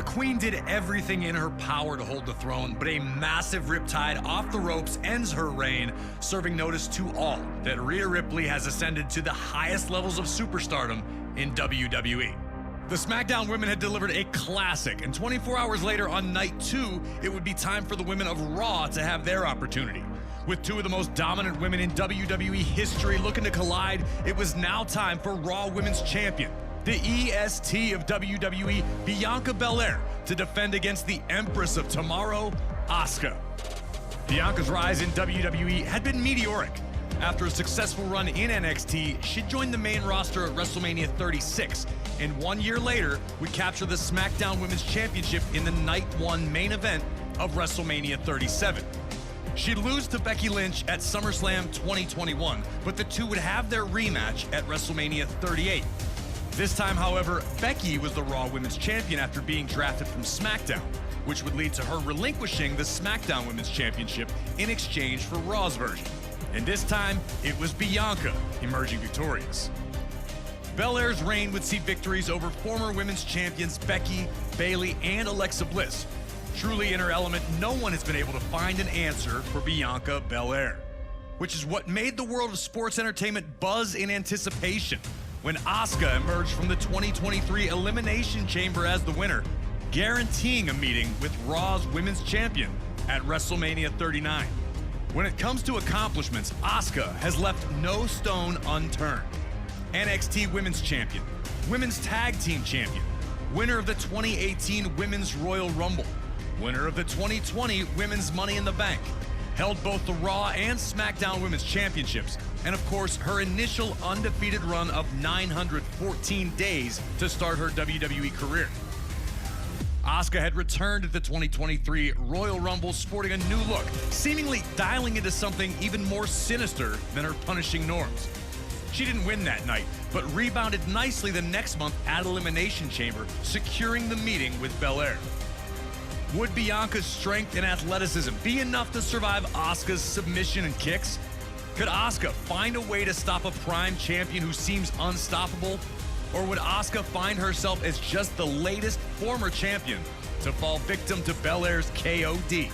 The Queen did everything in her power to hold the throne, but a massive riptide off the ropes ends her reign, serving notice to all that Rhea Ripley has ascended to the highest levels of superstardom in WWE. The SmackDown women had delivered a classic, and 24 hours later on night 2, it would be time for the women of Raw to have their opportunity. With two of the most dominant women in WWE history looking to collide, it was now time for Raw Women's Champion, the EST of WWE, Bianca Belair, to defend against the Empress of Tomorrow, Asuka. Bianca's rise in WWE had been meteoric. After a successful run in NXT, she joined the main roster at WrestleMania 36, and 1 year later would capture the SmackDown Women's Championship in the Night 1 main event of WrestleMania 37. She'd lose to Becky Lynch at SummerSlam 2021, but the two would have their rematch at WrestleMania 38. This time, however, Becky was the Raw Women's Champion after being drafted from SmackDown, which would lead to her relinquishing the SmackDown Women's Championship in exchange for Raw's version. And this time, it was Bianca emerging victorious. Belair's reign would see victories over former women's champions Becky, Bayley, and Alexa Bliss. Truly in her element, no one has been able to find an answer for Bianca Belair, which is what made the world of sports entertainment buzz in anticipation when Asuka emerged from the 2023 Elimination Chamber as the winner, guaranteeing a meeting with Raw's Women's Champion at WrestleMania 39. When it comes to accomplishments, Asuka has left no stone unturned. NXT Women's Champion, Women's Tag Team Champion, winner of the 2018 Women's Royal Rumble, winner of the 2020 Women's Money in the Bank, held both the Raw and SmackDown Women's Championships, and of course, her initial undefeated run of 914 days to start her WWE career. Asuka had returned at the 2023 Royal Rumble sporting a new look, seemingly dialing into something even more sinister than her punishing norms. She didn't win that night, but rebounded nicely the next month at Elimination Chamber, securing the meeting with Belair. Would Bianca's strength and athleticism be enough to survive Asuka's submission and kicks? Could Asuka find a way to stop a prime champion who seems unstoppable? Or would Asuka find herself as just the latest former champion to fall victim to Belair's KOD?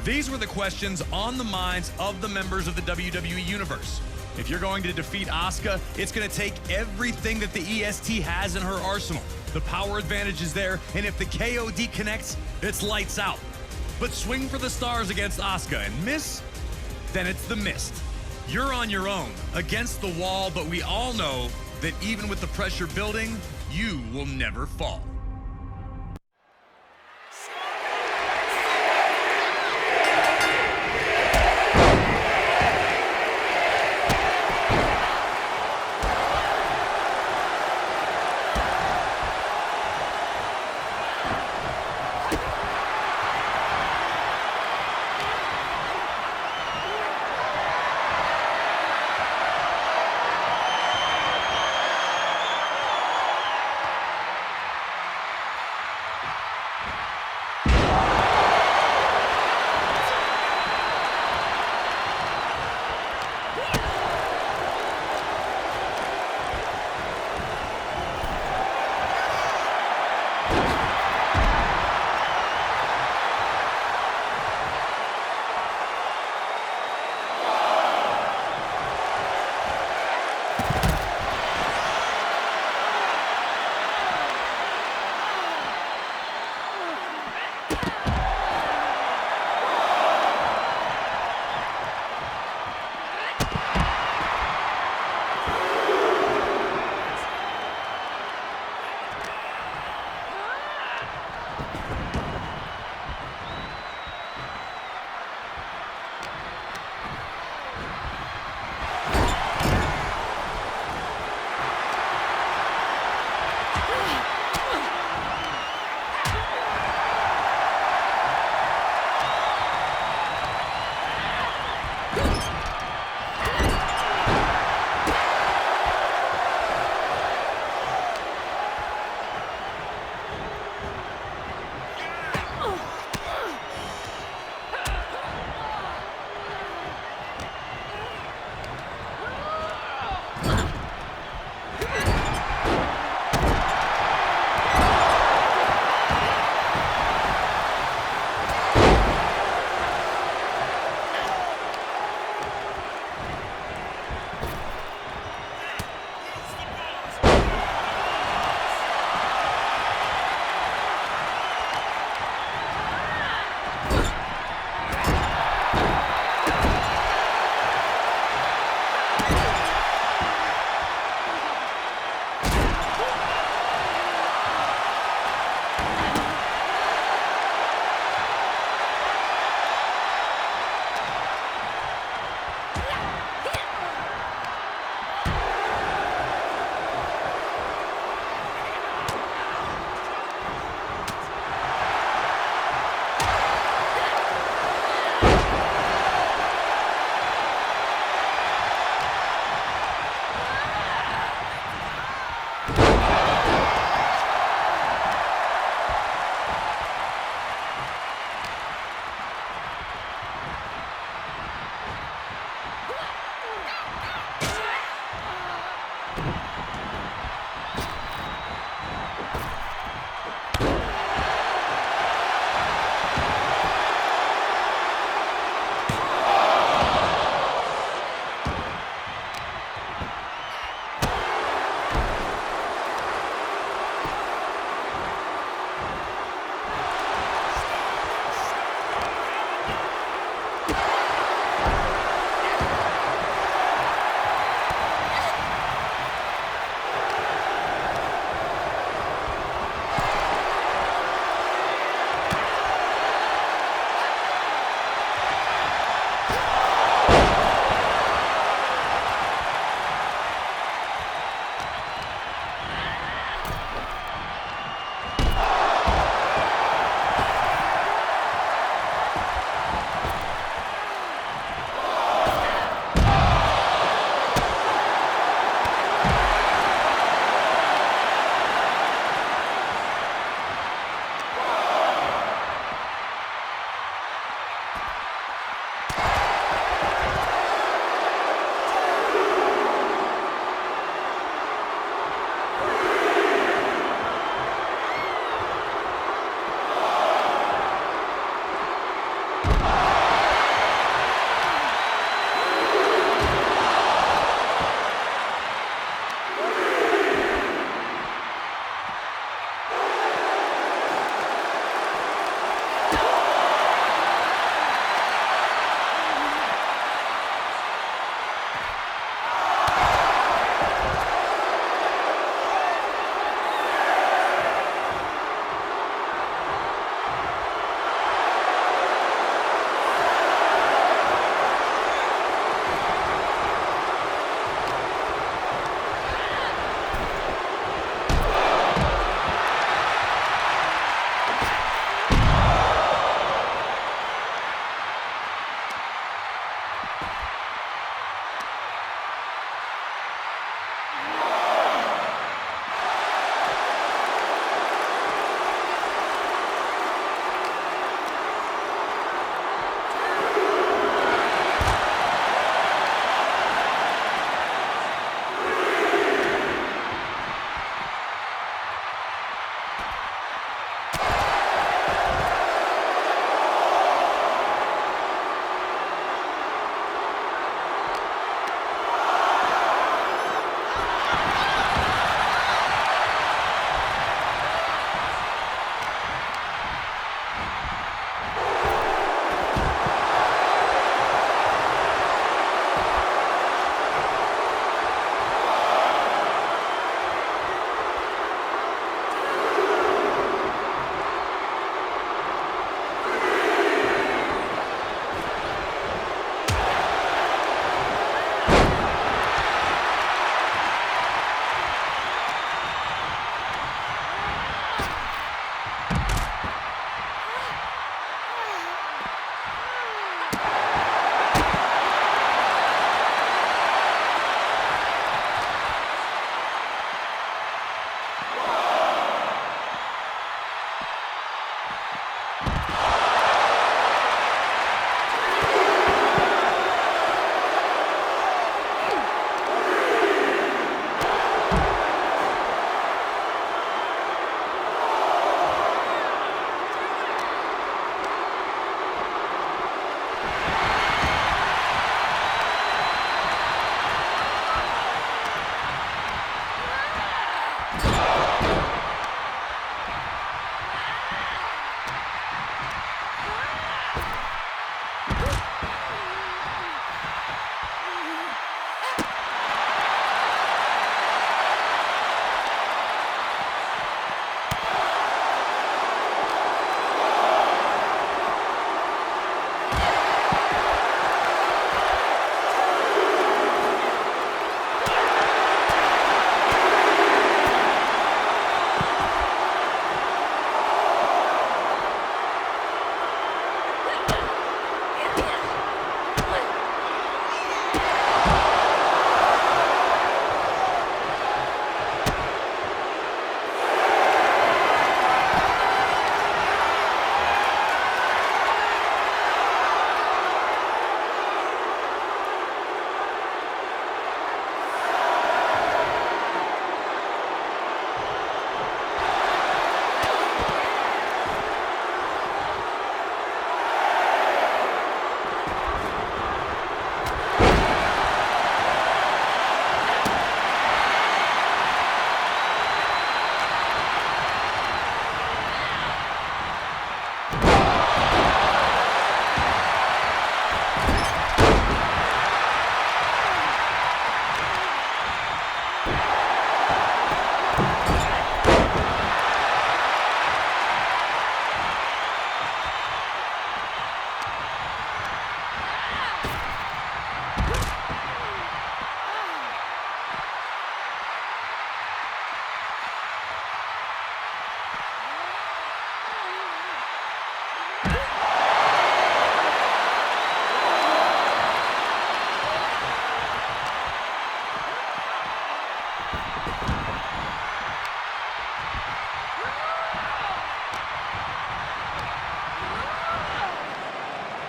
These were the questions on the minds of the members of the WWE Universe. If you're going to defeat Asuka, it's going to take everything that the EST has in her arsenal. The power advantage is there, and if the KOD connects, it's lights out. But swing for the stars against Asuka and miss? Then it's the mist. You're on your own, against the wall, but we all know that even with the pressure building, you will never fall.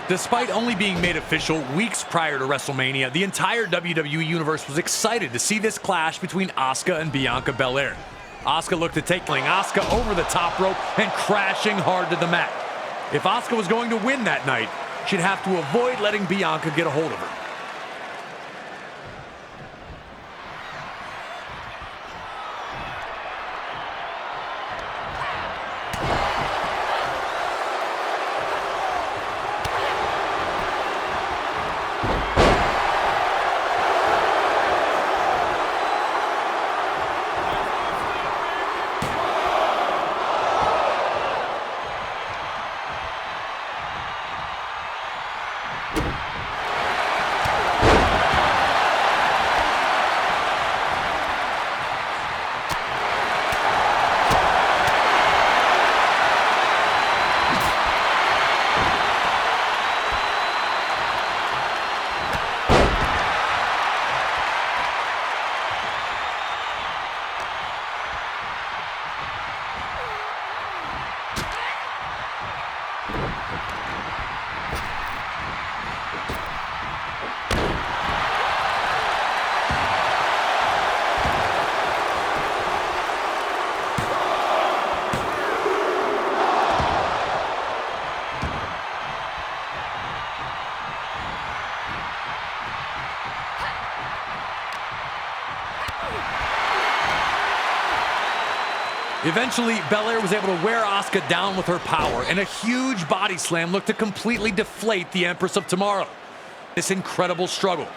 Despite only being made official weeks prior to WrestleMania, the entire WWE Universe was excited to see this clash between Asuka and Bianca Belair. Asuka looked to tackling Asuka over the top rope and crashing hard to the mat. If Asuka was going to win that night, she'd have to avoid letting Bianca get a hold of her. Eventually, Belair was able to wear Asuka down with her power, and a huge body slam looked to completely deflate the Empress of Tomorrow. This incredible struggle.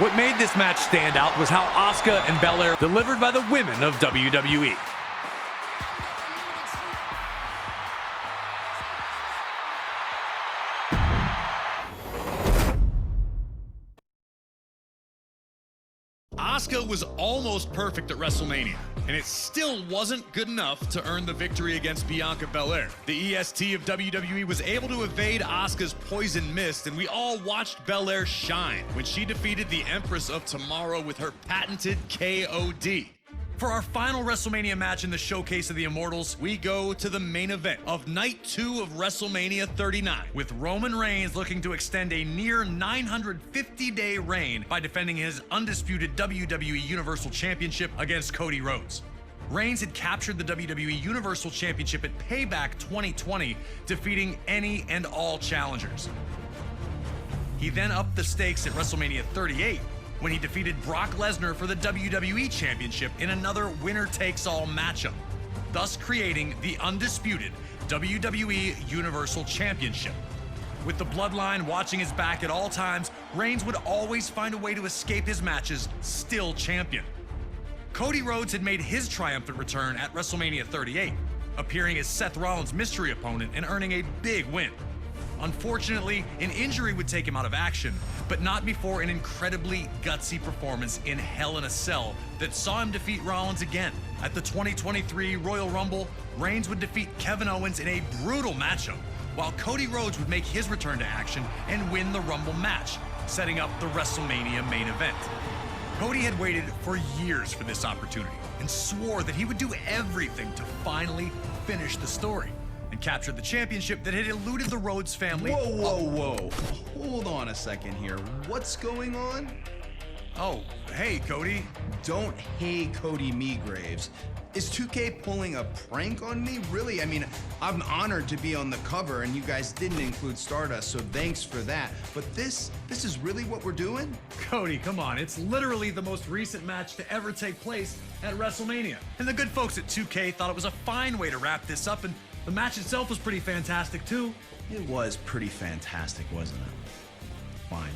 What made this match stand out was how Asuka and Belair delivered by the women of WWE. Asuka was almost perfect at WrestleMania, and it still wasn't good enough to earn the victory against Bianca Belair. The EST of WWE was able to evade Asuka's poison mist, and we all watched Belair shine when she defeated the Empress of Tomorrow with her patented KOD. For our final WrestleMania match in the showcase of the Immortals, we go to the main event of Night 2 of WrestleMania 39, with Roman Reigns looking to extend a near 950-day reign by defending his undisputed WWE Universal Championship against Cody Rhodes. Reigns had captured the WWE Universal Championship at Payback 2020, defeating any and all challengers. He then upped the stakes at WrestleMania 38, when he defeated Brock Lesnar for the WWE Championship in another winner-takes-all matchup, thus creating the undisputed WWE Universal Championship. With the Bloodline watching his back at all times, Reigns would always find a way to escape his matches, still champion. Cody Rhodes had made his triumphant return at WrestleMania 38, appearing as Seth Rollins' mystery opponent and earning a big win. Unfortunately, an injury would take him out of action, but not before an incredibly gutsy performance in Hell in a Cell that saw him defeat Rollins again. At the 2023 Royal Rumble, Reigns would defeat Kevin Owens in a brutal matchup, while Cody Rhodes would make his return to action and win the Rumble match, setting up the WrestleMania main event. Cody had waited for years for this opportunity and swore that he would do everything to finally finish the story and capture the championship that had eluded the Rhodes family. Whoa. Hold on a second here. What's going on? Oh, hey, Cody. Don't hey Cody me, Graves. Is 2K pulling a prank on me? Really? I mean, I'm honored to be on the cover and you guys didn't include Stardust, so thanks for that. But this is really what we're doing? Cody, come on. It's literally the most recent match to ever take place at WrestleMania. And the good folks at 2K thought it was a fine way to wrap this up, and the match itself was pretty fantastic, too. It was pretty fantastic, wasn't it? Fine.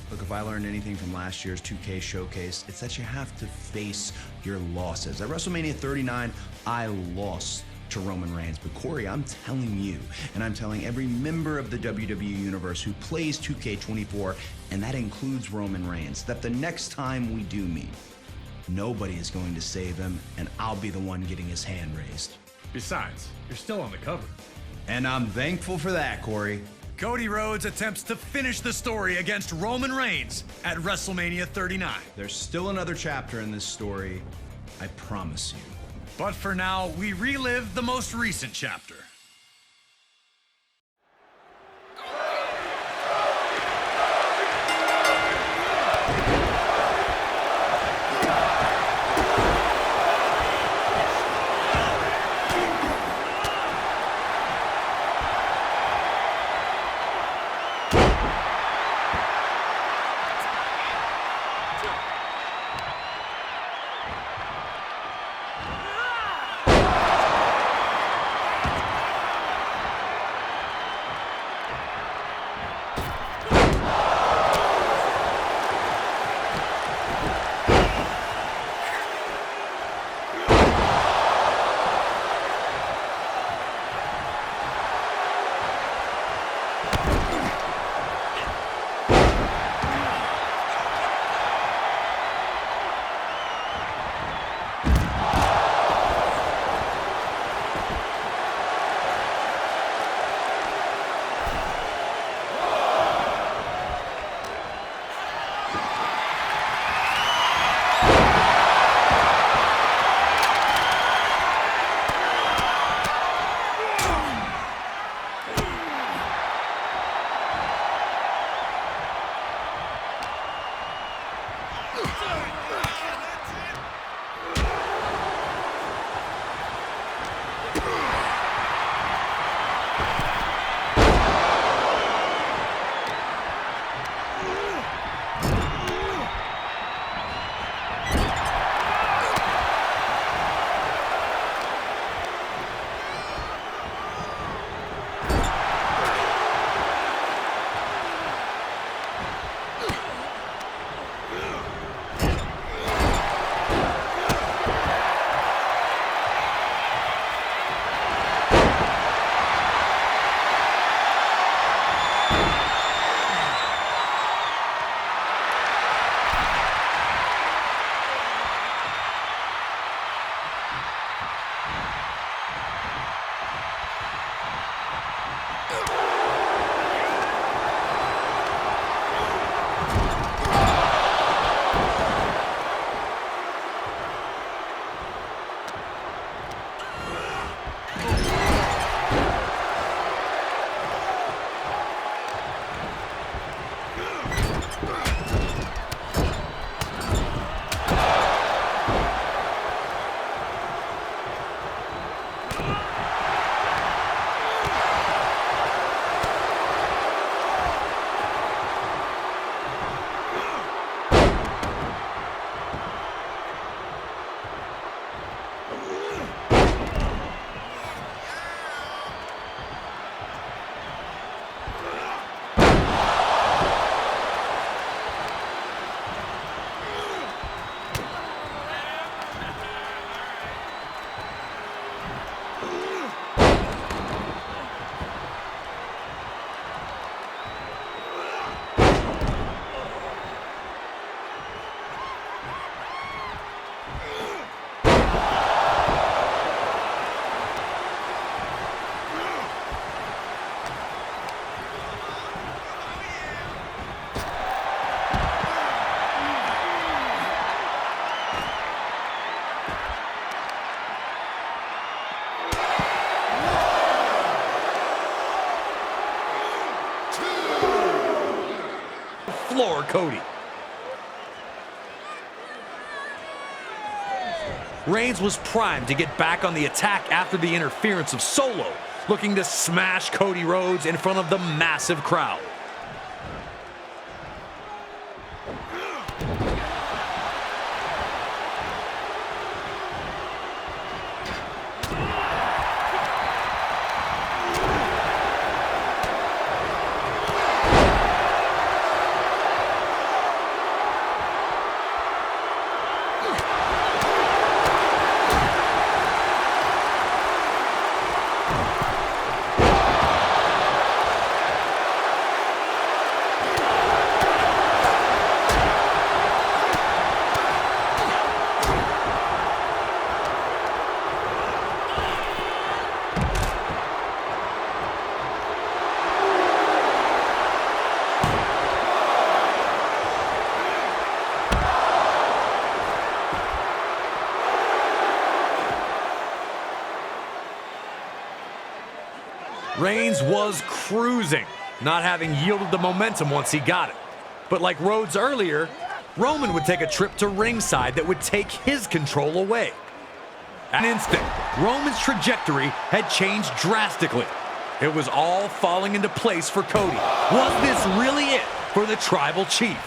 Look, if I learned anything from last year's 2K showcase, it's that you have to face your losses. At WrestleMania 39, I lost to Roman Reigns. But Corey, I'm telling you, and I'm telling every member of the WWE Universe who plays 2K24, and that includes Roman Reigns, that the next time we do meet, nobody is going to save him, and I'll be the one getting his hand raised. Besides, you're still on the cover. And I'm thankful for that, Corey. Cody Rhodes attempts to finish the story against Roman Reigns at WrestleMania 39. There's still another chapter in this story, I promise you. But for now, we relive the most recent chapter. Cody. Reigns was primed to get back on the attack after the interference of Solo, looking to smash Cody Rhodes in front of the massive crowd. Reigns was cruising, not having yielded the momentum once he got it. But like Rhodes earlier, Roman would take a trip to ringside that would take his control away. At an instant, Roman's trajectory had changed drastically. It was all falling into place for Cody. Was this really it for the Tribal Chief?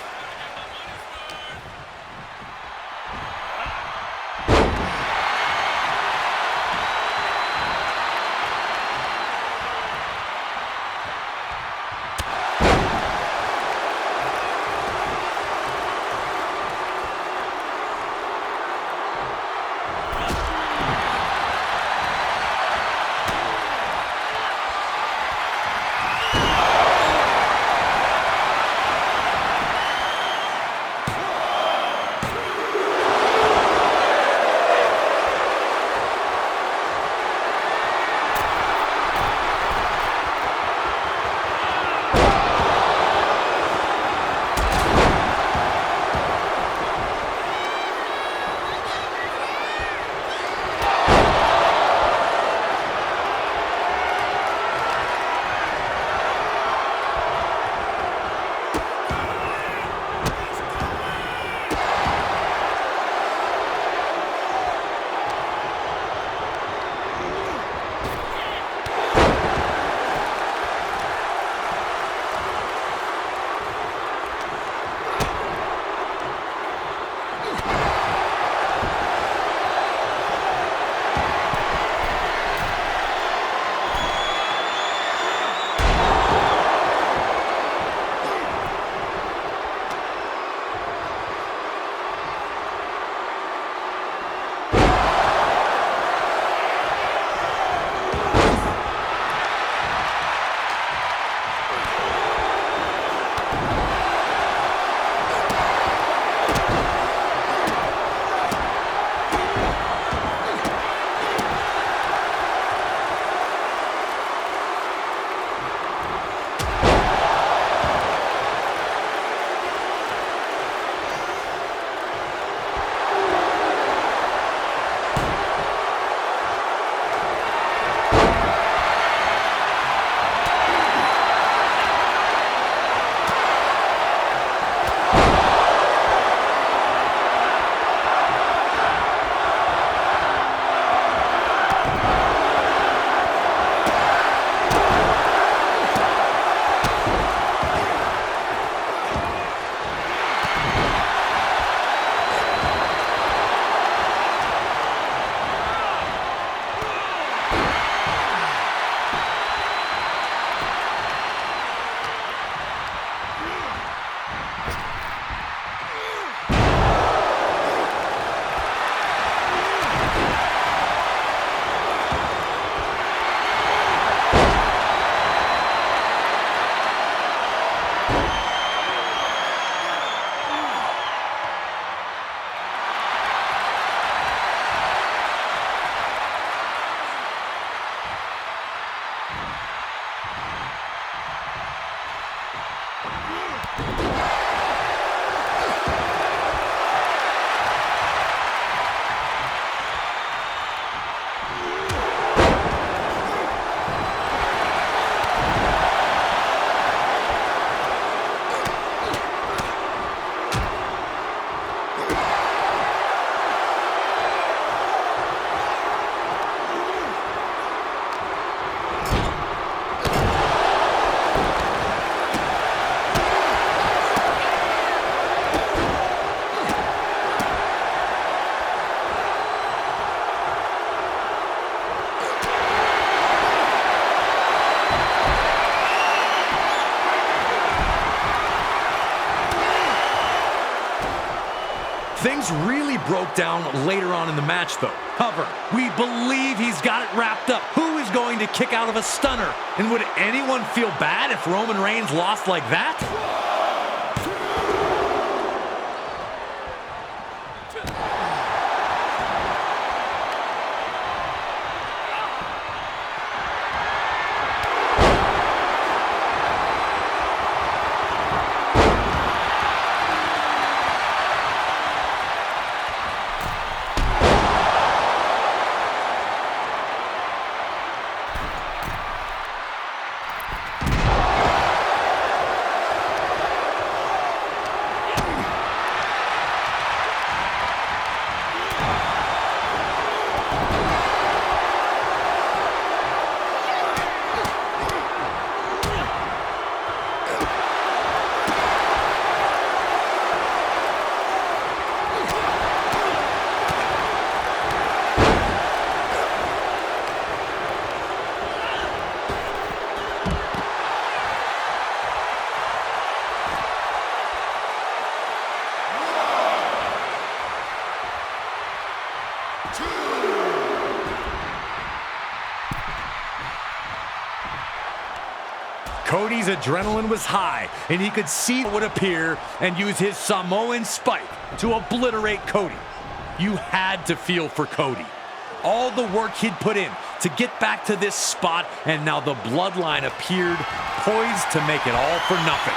Things really broke down later on in the match, though. Cover. We believe he's got it wrapped up. Who is going to kick out of a stunner? And would anyone feel bad if Roman Reigns lost like that? Cody's adrenaline was high, and he could see what would appear and use his Samoan spike to obliterate Cody. You had to feel for Cody. All the work he'd put in to get back to this spot, and now the bloodline appeared poised to make it all for nothing.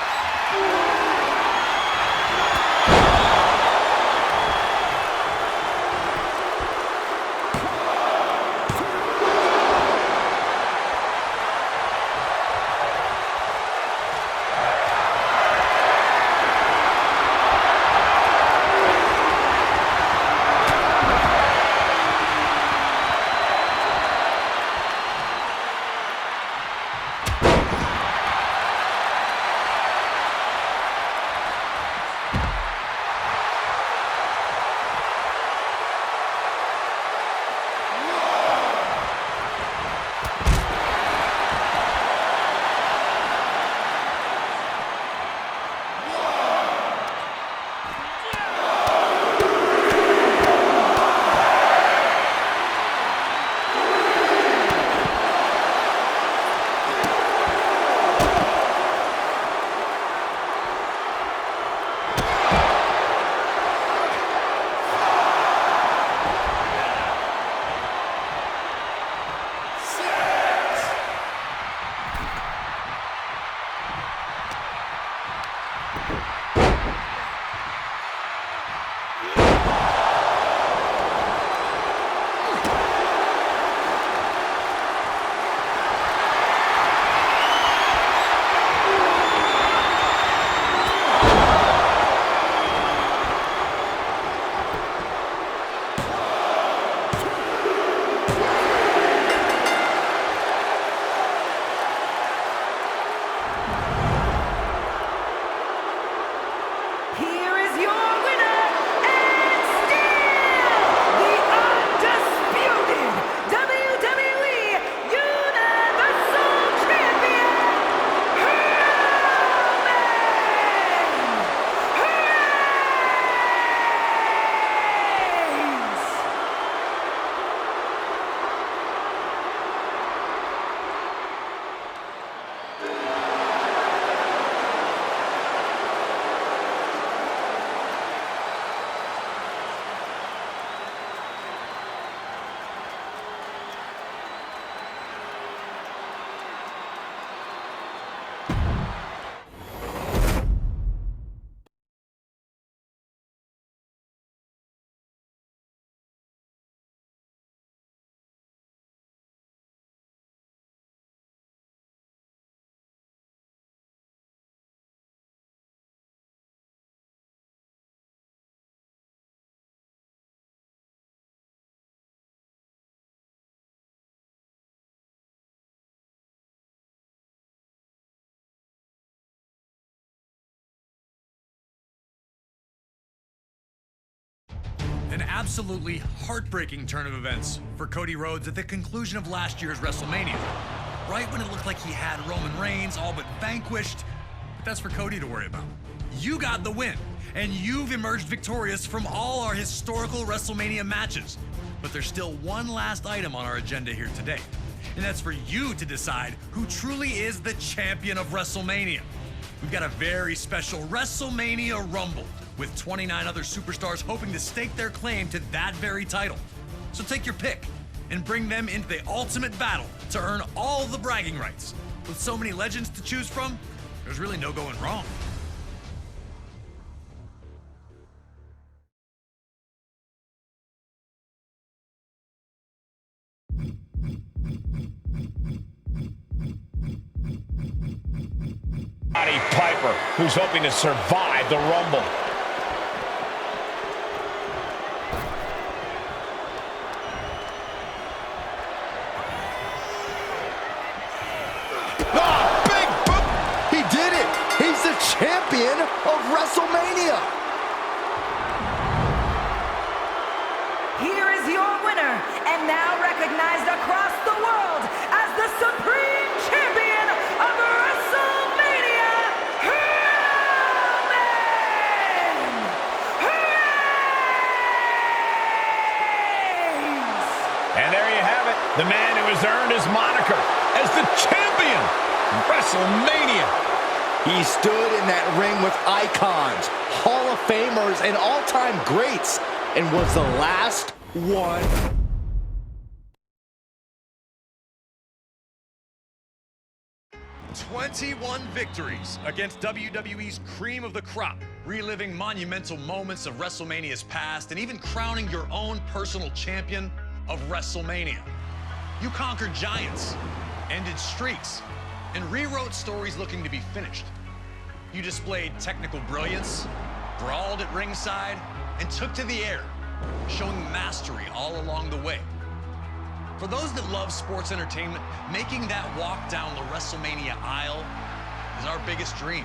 An absolutely heartbreaking turn of events for Cody Rhodes at the conclusion of last year's WrestleMania. Right when it looked like he had Roman Reigns all but vanquished, but that's for Cody to worry about. You got the win, and you've emerged victorious from all our historical WrestleMania matches. But there's still one last item on our agenda here today, and that's for you to decide who truly is the champion of WrestleMania. We've got a very special WrestleMania Rumble with 29 other superstars hoping to stake their claim to that very title. So take your pick and bring them into the ultimate battle to earn all the bragging rights. With so many legends to choose from, there's really no going wrong. Piper, who's hoping to survive the Rumble. Big boom! He did it! He's the champion of WrestleMania! Here is your winner, and now recognized across the world as the Supreme Champion of WrestleMania, Roman Reigns! And there you have it, the man who has earned his moniker as the champion of WrestleMania. He stood in that ring with icons, Hall of Famers, and all-time greats, and was the last one. 21 victories against WWE's cream of the crop, reliving monumental moments of WrestleMania's past, and even crowning your own personal champion of WrestleMania. You conquered giants, ended streaks, and rewrote stories looking to be finished. You displayed technical brilliance, brawled at ringside, and took to the air, showing mastery all along the way. For those that love sports entertainment, making that walk down the WrestleMania aisle is our biggest dream.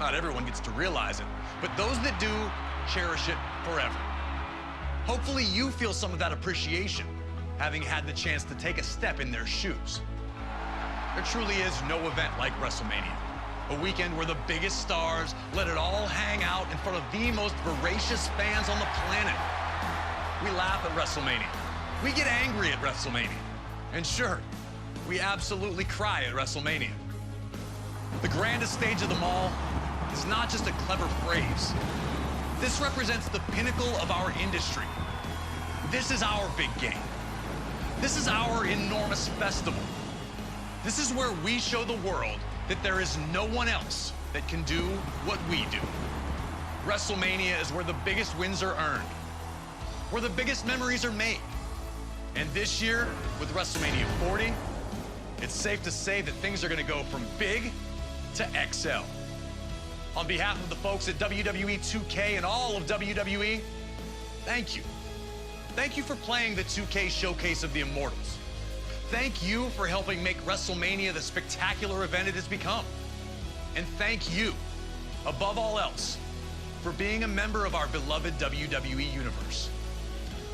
Not everyone gets to realize it, but those that do cherish it forever. Hopefully you feel some of that appreciation, having had the chance to take a step in their shoes. There truly is no event like WrestleMania, a weekend where the biggest stars let it all hang out in front of the most voracious fans on the planet. We laugh at WrestleMania. We get angry at WrestleMania. And sure, we absolutely cry at WrestleMania. The grandest stage of them all is not just a clever phrase. This represents the pinnacle of our industry. This is our big game. This is our enormous festival. This is where we show the world that there is no one else that can do what we do. WrestleMania is where the biggest wins are earned, where the biggest memories are made. And this year, with WrestleMania 40, it's safe to say that things are going to go from big to XL. On behalf of the folks at WWE 2K and all of WWE, thank you. Thank you for playing the 2K showcase of the Immortals. Thank you for helping make WrestleMania the spectacular event it has become. And thank you, above all else, for being a member of our beloved WWE universe.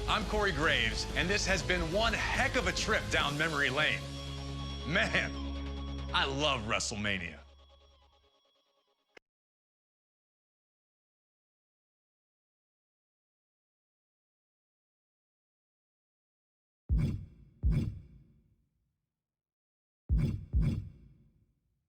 I'm Corey Graves, and this has been one heck of a trip down memory lane. Man, I love WrestleMania.